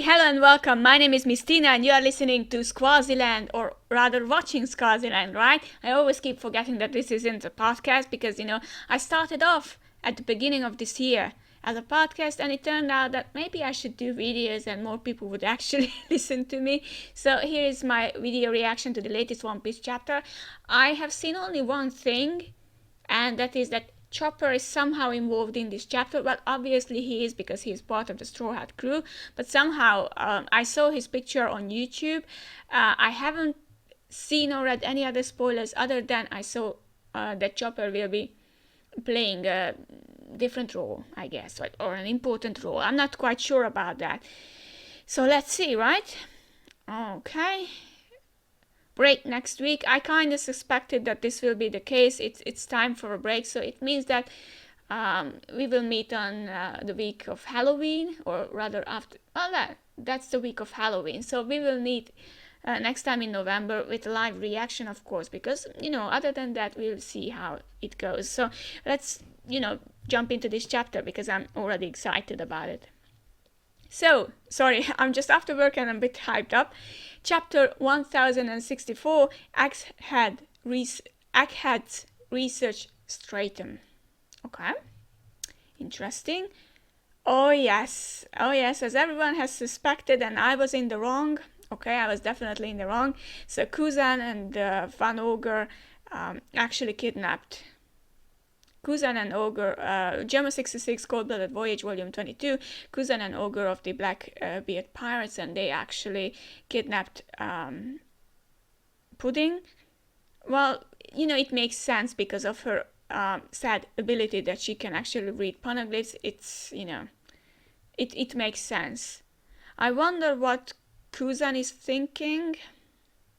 hello and welcome. My name is Miss Tina and you are listening to Squaziland, or rather watching Squaziland, right? I always keep forgetting that this isn't a podcast because, I started off at the beginning of this year as a podcast and it turned out that maybe I should do videos and more people would actually listen to me. So here is my video reaction to the latest One Piece chapter. I have seen only one thing, and that is that Chopper is somehow involved in this chapter. Well, obviously he is because he is part of the Straw Hat crew, but somehow I saw his picture on YouTube. I haven't seen or read any other spoilers other than I saw that Chopper will be playing a different role, I guess, or an important role. I'm not quite sure about that. So let's see, right? Okay. Break next week. I kind of suspected that this will be the case. It's time for a break, so it means that we will meet on the week of Halloween, or rather after. Well, that's the week of Halloween. So we will meet next time in November with a live reaction, of course, because other than that, we'll see how it goes. So let's jump into this chapter because I'm already excited about it. So, sorry, I'm just after work and I'm a bit hyped up. Chapter 1064, Egghead's Research Stratum. Okay, interesting. Oh yes, as everyone has suspected, and I was in the wrong. Okay, I was definitely in the wrong. So Kuzan and Van Ogre actually kidnapped Kuzan and Ogre, Gemma 66, Cold-Blooded Voyage, Volume 22, Kuzan and Ogre of the Blackbeard Pirates, and they actually kidnapped Pudding. Well, it makes sense because of her sad ability that she can actually read poneglyphs. It's, it makes sense. I wonder what Kuzan is thinking.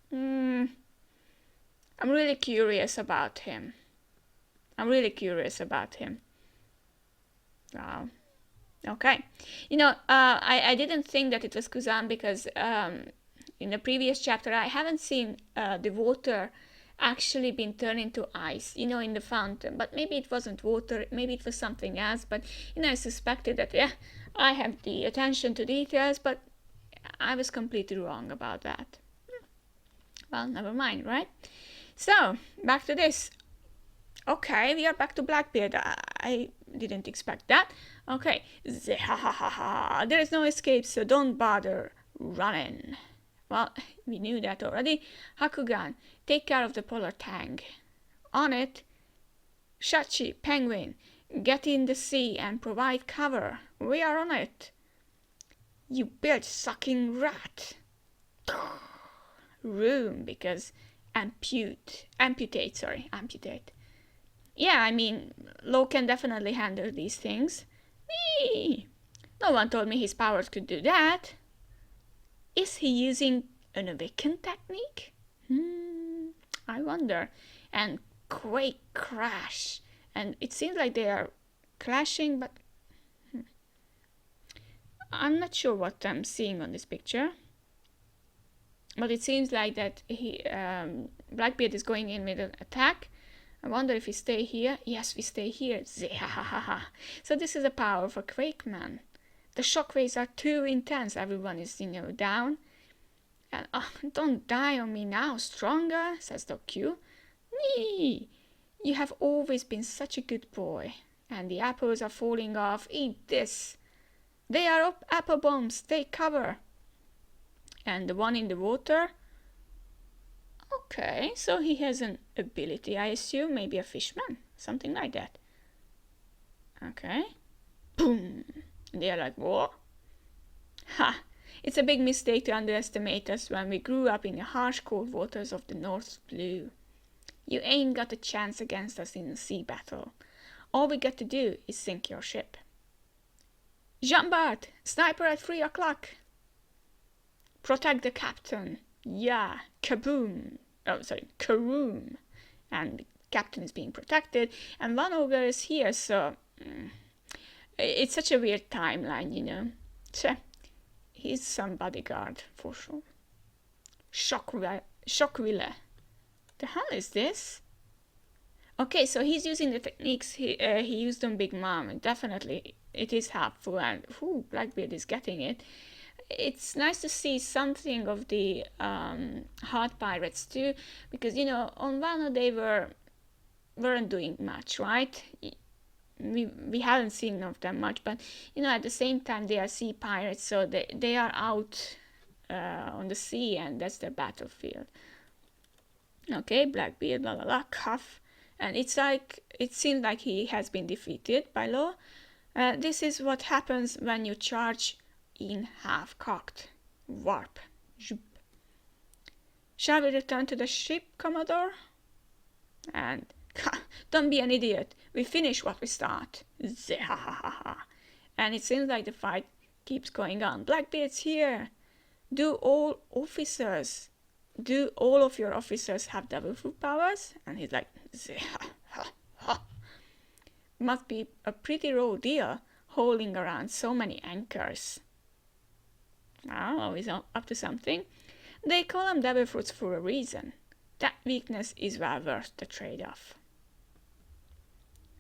I'm really curious about him. Wow. Okay. I didn't think that it was Kuzan because in the previous chapter I haven't seen the water actually been turned into ice, in the fountain. But maybe it wasn't water, maybe it was something else. But, I suspected that, I have the attention to details, but I was completely wrong about that. Well, never mind, right? So, back to this. Okay, we are back to Blackbeard. I didn't expect that. Okay, there is no escape, so don't bother running. Well, we knew that already. Hakugan, take care of the polar tank. On it. Shachi, Penguin, get in the sea and provide cover. We are on it. You blood-sucking rat. Room, because amputate. Yeah, I mean, Lo can definitely handle these things. Eee! No one told me his powers could do that. Is he using an awaken technique? I wonder. And quake crash. And it seems like they are clashing, but I'm not sure what I'm seeing on this picture. But it seems like that Blackbeard is going in with an attack. I wonder if we stay here. Yes, we stay here. So this is a power for Quakeman. The shockwaves are too intense. Everyone is, down. And don't die on me now, stronger, says Doc Q. Nee, you have always been such a good boy. And the apples are falling off. Eat this. They are up apple bombs. Take cover. And the one in the water. Okay, so he has an ability, I assume, maybe a fishman, something like that. Okay. Boom! And they are like, what? Ha! It's a big mistake to underestimate us when we grew up in the harsh cold waters of the North Blue. You ain't got a chance against us in a sea battle. All we got to do is sink your ship. Jean Bart, sniper at 3 o'clock. Protect the captain. Yeah, kaboom. Oh, sorry, karoom. And the captain is being protected. And Van Ogre is here, so... it's such a weird timeline, Tch, he's some bodyguard, for sure. Shockwille. The hell is this? Okay, so he's using the techniques he used on Big Mom. Definitely, it is helpful. And, Blackbeard is getting it. it's nice to see something of the hot pirates too, because on Wano they weren't doing much, right? We haven't seen of them much, but at the same time they are sea pirates, so they are out on the sea, and that's their battlefield. Okay, Blackbeard, la la la, cuff, and it seems like he has been defeated by Law. This is what happens when you charge in half-cocked. Warp. Zoop. Shall we return to the ship, Commodore? And don't be an idiot. We finish what we start. And it seems like the fight keeps going on. Blackbeard's here. Do all of your officers have devil fruit powers? And he's like, must be a pretty raw deal hauling around so many anchors. Always up to something. They call them devil fruits for a reason. That weakness is well worth the trade-off.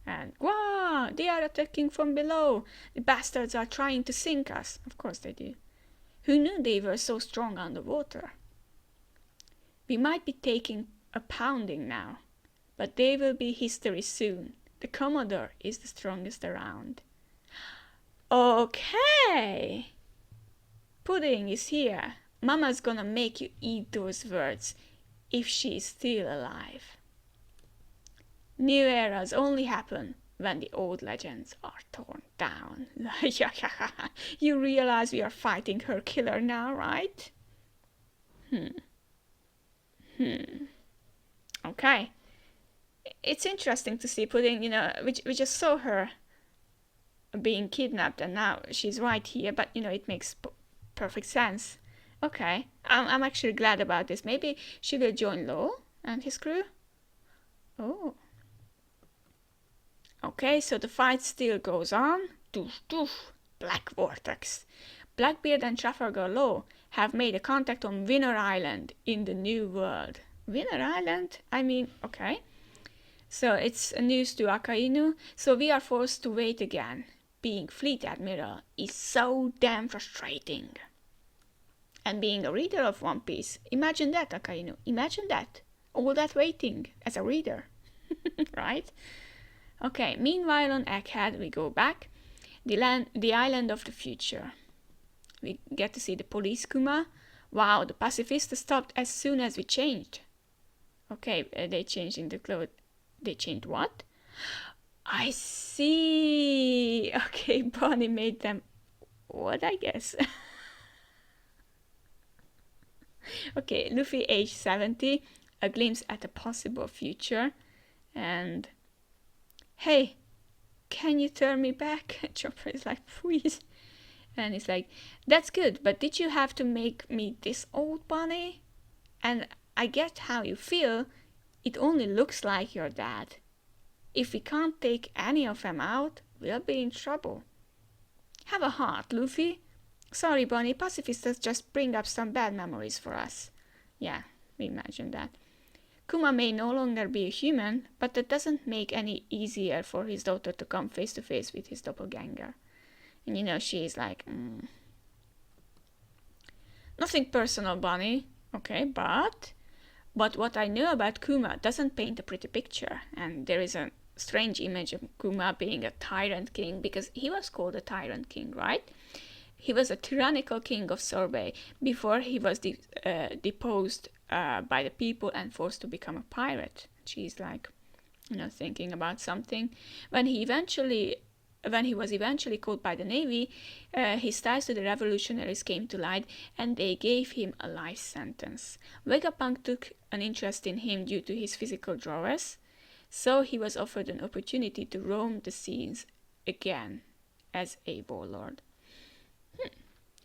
And wow, they are attacking from below. The bastards are trying to sink us. Of course they do. Who knew they were so strong underwater? We might be taking a pounding now, but they will be history soon. The Commodore is the strongest around. Okay. Pudding is here. Mama's gonna make you eat those words if she's still alive. New eras only happen when the old legends are torn down. You realize we are fighting her killer now, right? Okay. It's interesting to see Pudding, we just saw her being kidnapped and now she's right here, but it makes perfect sense. Okay, I'm actually glad about this. Maybe she will join Law and his crew. Oh. Okay, so the fight still goes on. Doof, doof. Black Vortex. Blackbeard and Trafalgar Law have made a contact on Winner Island in the New World. Winner Island? Okay. So it's news to Akainu. So we are forced to wait again. Being Fleet Admiral is so damn frustrating. And being a reader of One Piece, imagine that, Akainu. Imagine that. All that waiting as a reader. Right? Okay, meanwhile on Egghead we go back. The island of the future. We get to see the police Kuma. Wow, the pacifist stopped as soon as we changed. Okay, they changed in the clothes. They changed what? I see. Okay, Bonnie made them what, I guess. Okay, Luffy age 70, a glimpse at a possible future. And hey, can you turn me back? Chopper is like, please. And he's like, that's good, but did you have to make me this old, Bonnie? And I get how you feel. It only looks like your dad. If we can't take any of them out, we'll be in trouble. Have a heart, Luffy. Sorry, Bonnie, pacifists just bring up some bad memories for us. Yeah, we imagine that. Kuma may no longer be a human, but that doesn't make any easier for his daughter to come face to face with his doppelganger. And she's like, nothing personal, Bonnie. Okay, but what I know about Kuma doesn't paint a pretty picture. And there is a strange image of Kuma being a tyrant king, because he was called a tyrant king, right? He was a tyrannical king of Sorbet before he was deposed by the people and forced to become a pirate. She's like, thinking about something. When he was eventually caught by the Navy, his ties to the revolutionaries came to light and they gave him a life sentence. Vegapunk took an interest in him due to his physical prowess, so he was offered an opportunity to roam the seas again as a warlord.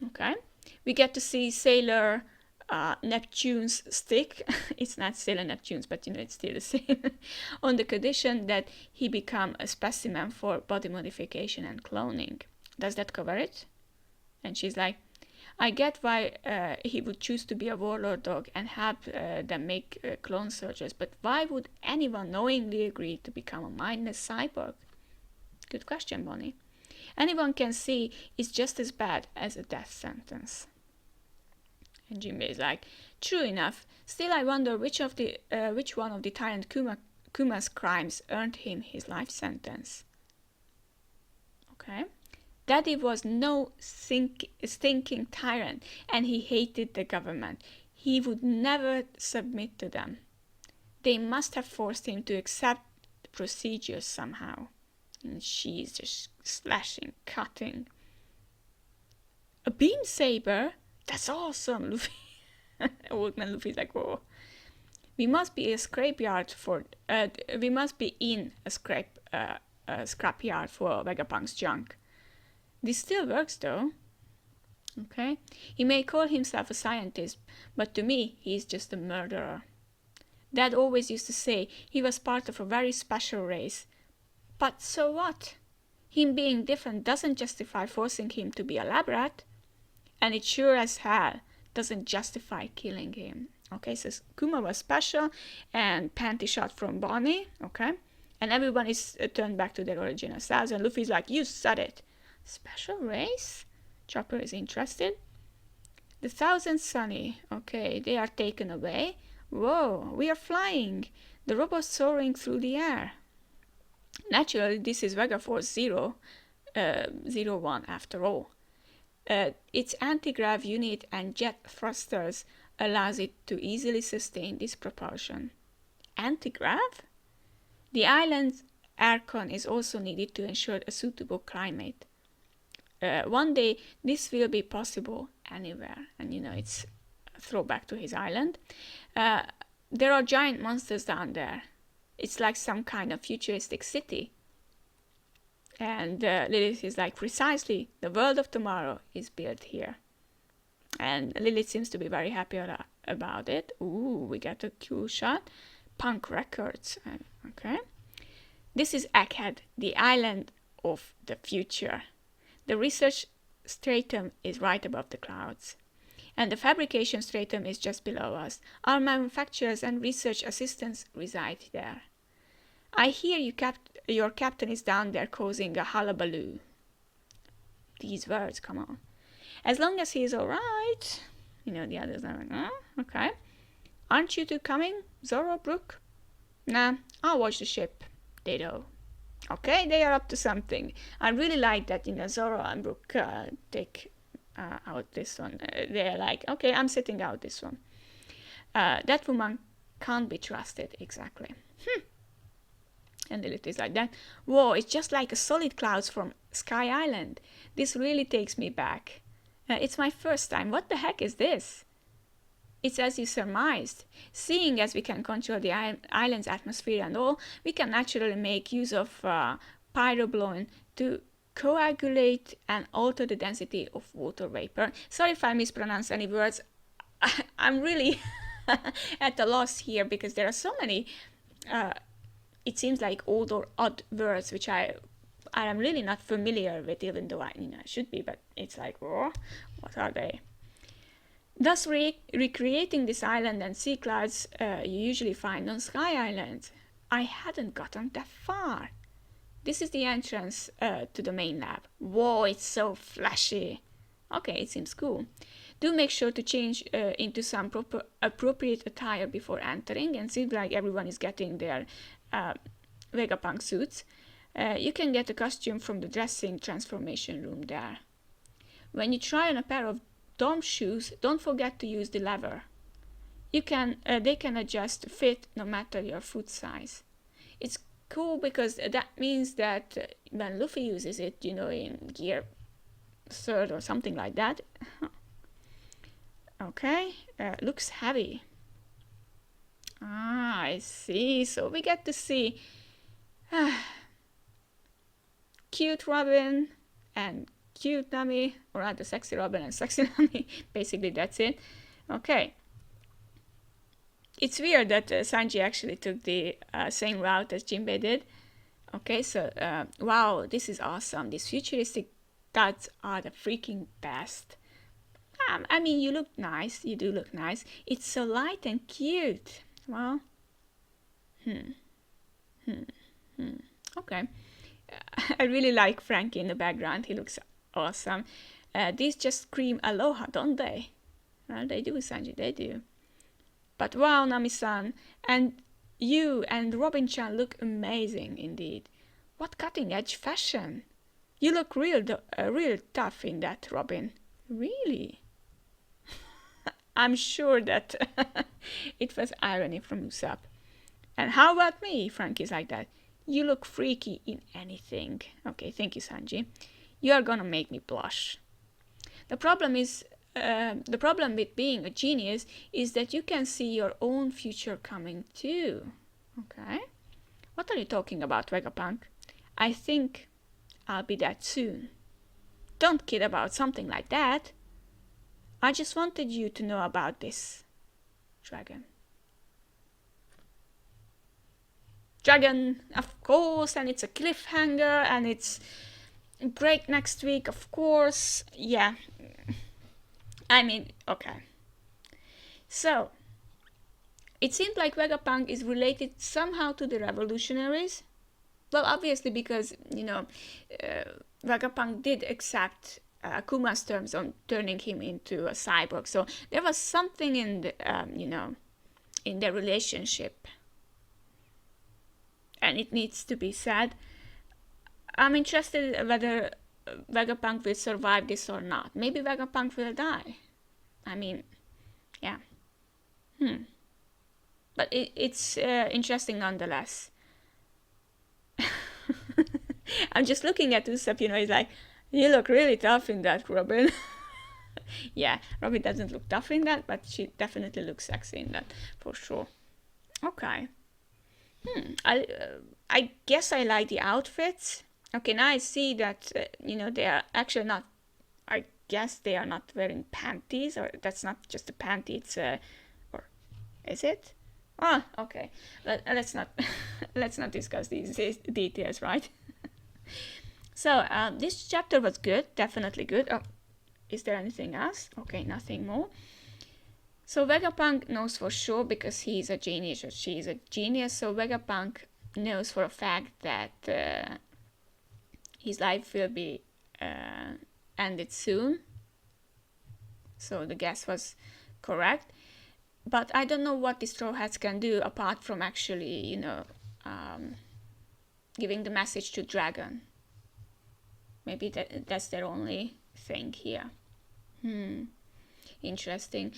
Okay, we get to see Sailor Neptune's stick. It's not Sailor Neptune's, but it's still the same. On the condition that he become a specimen for body modification and cloning. Does that cover it? And she's like, I get why he would choose to be a warlord dog and help them make clone surgeries, but why would anyone knowingly agree to become a mindless cyborg? Good question, Bonnie. Anyone can see it's just as bad as a death sentence. And Jinbei is like, true enough. Still, I wonder which one of the tyrant Kuma's crimes earned him his life sentence. Okay. Daddy was no stinking tyrant, and he hated the government. He would never submit to them. They must have forced him to accept the procedures somehow. And she's just slashing, cutting. A beam saber? That's awesome, Luffy. Old man Luffy's like, whoa. We must be in a scrapyard for Vegapunk's junk. This still works though. Okay? He may call himself a scientist, but to me, he's just a murderer. Dad always used to say he was part of a very special race. But so what? Him being different doesn't justify forcing him to be a lab rat. And it sure as hell doesn't justify killing him. Okay, so Kuma was special and panty shot from Bonnie. Okay? And everyone is turned back to their original selves. And Luffy's like, you said it. Special race? Chopper is interested. The Thousand Sunny. Okay, they are taken away. Whoa, we are flying. The robot's soaring through the air. Naturally, this is Vegaforce 01 after all. Its anti-grav unit and jet thrusters allows it to easily sustain this propulsion. Anti-grav? The island's aircon is also needed to ensure a suitable climate. One day, this will be possible anywhere. And it's a throwback to his island. There are giant monsters down there. It's like some kind of futuristic city. And Lilith is like, precisely, the world of tomorrow is built here. And Lilith seems to be very happy about it. Ooh, we get a cool shot. Punk Records. Okay. This is Egghead, the island of the future. The research stratum is right above the clouds. And the fabrication stratum is just below us. Our manufacturers and research assistants reside there. I hear your captain is down there causing a hullabaloo. These words, come on. As long as he's alright. The others are like, oh, okay. Aren't you two coming, Zoro, Brook? Nah, I'll watch the ship. Ditto. Okay, they are up to something. I really like that, Zoro and Brook take out this one. They're like, okay, I'm sitting out this one. That woman can't be trusted, exactly. And Lilith is like that. Whoa, it's just like a solid clouds from Sky Island. This really takes me back. It's my first time. What the heck is this? It's as you surmised. Seeing as we can control the island's atmosphere and all, we can naturally make use of pyroblone to coagulate and alter the density of water vapor. Sorry if I mispronounce any words. I'm really at a loss here because there are so many, it seems like old or odd words which I am really not familiar with, even though I should be, but it's like, oh, what are they? Thus, recreating this island and sea clouds you usually find on Sky Island. I hadn't gotten that far. This is the entrance to the main lab. Whoa, it's so flashy. Okay, it seems cool. Do make sure to change into some appropriate attire before entering, and seems like everyone is getting their Vegapunk suits. You can get a costume from the dressing transformation room there. When you try on a pair of Dom shoes, don't forget to use the lever. They can adjust to fit no matter your foot size. It's cool because that means that when Luffy uses it, in gear 3rd or something like that. Okay, looks heavy. Ah, I see. So we get to see cute Robin and cute Nami, or rather sexy Robin and sexy Nami. Basically, that's it. Okay. It's weird that Sanji actually took the same route as Jinbei did. Okay, so, wow, this is awesome. These futuristic duds are the freaking best. I mean, you look nice. You do look nice. It's so light and cute. Well, okay. I really like Frankie in the background. He looks awesome. These just scream aloha, don't they? Well, they do, Sanji, they do. But wow, Nami-san, and you and Robin-chan look amazing indeed. What cutting-edge fashion! You look real tough in that, Robin. Really? I'm sure that it was irony from Usopp. And how about me? Frankie's like that. You look freaky in anything. Okay, thank you, Sanji. You are gonna make me blush. The problem with being a genius is that you can see your own future coming too. Okay? What are you talking about, Vegapunk? I think I'll be that soon. Don't kid about something like that. I just wanted you to know about this, Dragon. Dragon, of course, and it's a cliffhanger, and it's break next week, of course. Yeah. I mean, okay. So, it seems like Vegapunk is related somehow to the revolutionaries. Well, obviously because, Vegapunk did accept Kuma's terms on turning him into a cyborg. So there was something in the, in their relationship. And it needs to be said. I'm interested whether Vegapunk will survive this or not. Maybe Vegapunk will die. I mean, yeah. But it's interesting nonetheless. I'm just looking at Usopp, he's like, you look really tough in that, Robin. Yeah, Robin doesn't look tough in that, but she definitely looks sexy in that, for sure. Okay. I guess I like the outfits. Okay, now I see that, they are actually not, I guess they are not wearing panties, or that's not just a panty, it's or is it? Oh, okay. Let's not discuss these details, right? So, this chapter was good, definitely good. Oh, is there anything else? Okay, nothing more. So Vegapunk knows for sure, because he's a genius or she's a genius, so Vegapunk knows for a fact that his life will be ended soon. So the guess was correct. But I don't know what the Straw Hats can do apart from actually, giving the message to Dragon. Maybe that's their only thing here. Interesting.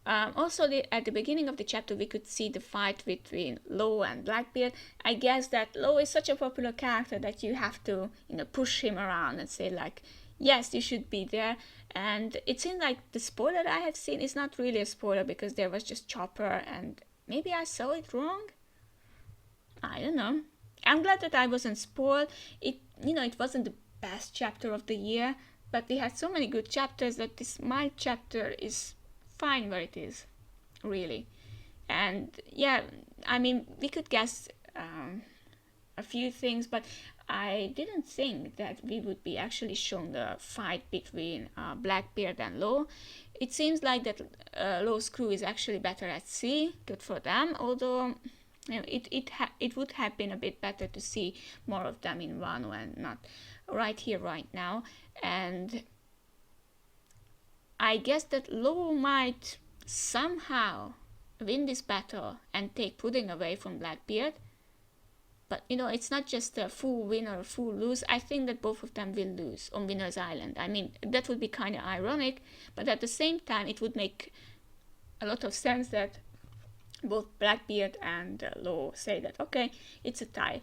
Also, at the beginning of the chapter, we could see the fight between Law and Blackbeard. I guess that Law is such a popular character that you have to, push him around and say like, yes, you should be there. And it seems like the spoiler I have seen is not really a spoiler, because there was just Chopper, and maybe I saw it wrong. I don't know. I'm glad that I wasn't spoiled. It wasn't the best chapter of the year, but we had so many good chapters that this my chapter is fine where it is, really. And yeah, I mean, we could guess a few things, but I didn't think that we would be actually shown the fight between Blackbeard and Law. It seems like that Law's crew is actually better at sea. Good for them, although it would have been a bit better to see more of them in Wano and not right here, right now. And I guess that Law might somehow win this battle and take Pudding away from Blackbeard. But it's not just a full win or a full lose. I think that both of them will lose on Winner's Island. I mean, that would be kind of ironic, but at the same time, it would make a lot of sense that both Blackbeard and Law say that, okay, it's a tie,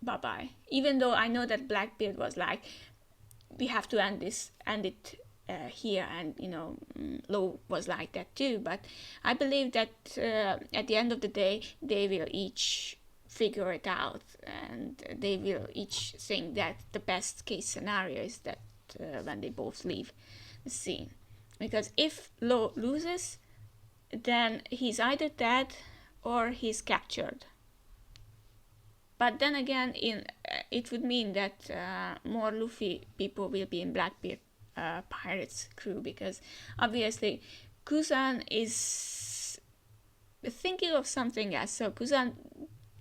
bye-bye. Even though I know that Blackbeard was like, we have to end it here, and Law was like that too. But I believe that at the end of the day, they will each figure it out, and they will each think that the best case scenario is that when they both leave the scene. Because if Law loses, then he's either dead or he's captured. But then again, it would mean that more Luffy people will be in Blackbeard Pirates crew, because obviously Kuzan is thinking of something else. So Kuzan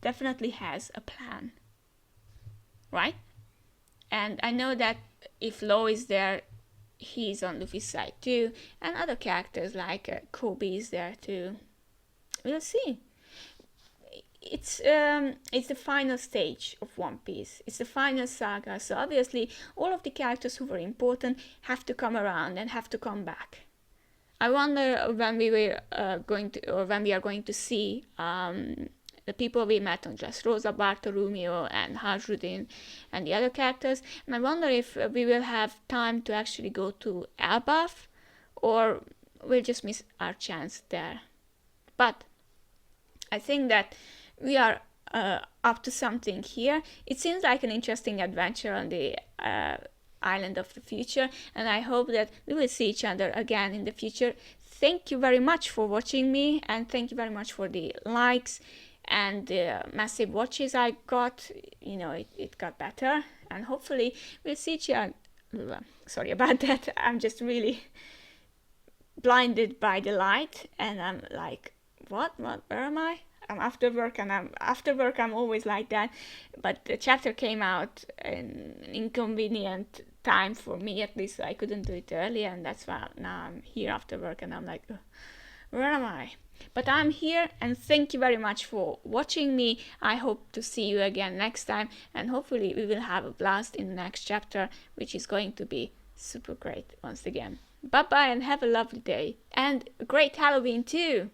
definitely has a plan, right? And I know that if Law is there, he's on Luffy's side too, and other characters like Kobe is there too. We'll see. It's the final stage of One Piece. It's the final saga, so obviously all of the characters who were important have to come around and have to come back. I wonder when we were when we are going to see the people we met on Dressrosa, Bartolomeo, and Hajrudin, and the other characters. And I wonder if we will have time to actually go to Elbaf, or we'll just miss our chance there. But I think that we are up to something here. It seems like an interesting adventure on the island of the future, and I hope that we will see each other again in the future. Thank you very much for watching me, and thank you very much for the likes and the massive watches I got. You know, it got better, and hopefully we'll see each other. Sorry about that. I'm just really blinded by the light, and I'm like, what? Where am I? I'm after work, and I'm always like that. But the chapter came out in an inconvenient time for me, at least I couldn't do it earlier, and that's why now I'm here after work, and I'm like, where am I? But I'm here, and thank you very much for watching me. I hope to see you again next time, and hopefully we will have a blast in the next chapter, which is going to be super great once again. Bye bye, and have a lovely day, and a great Halloween too!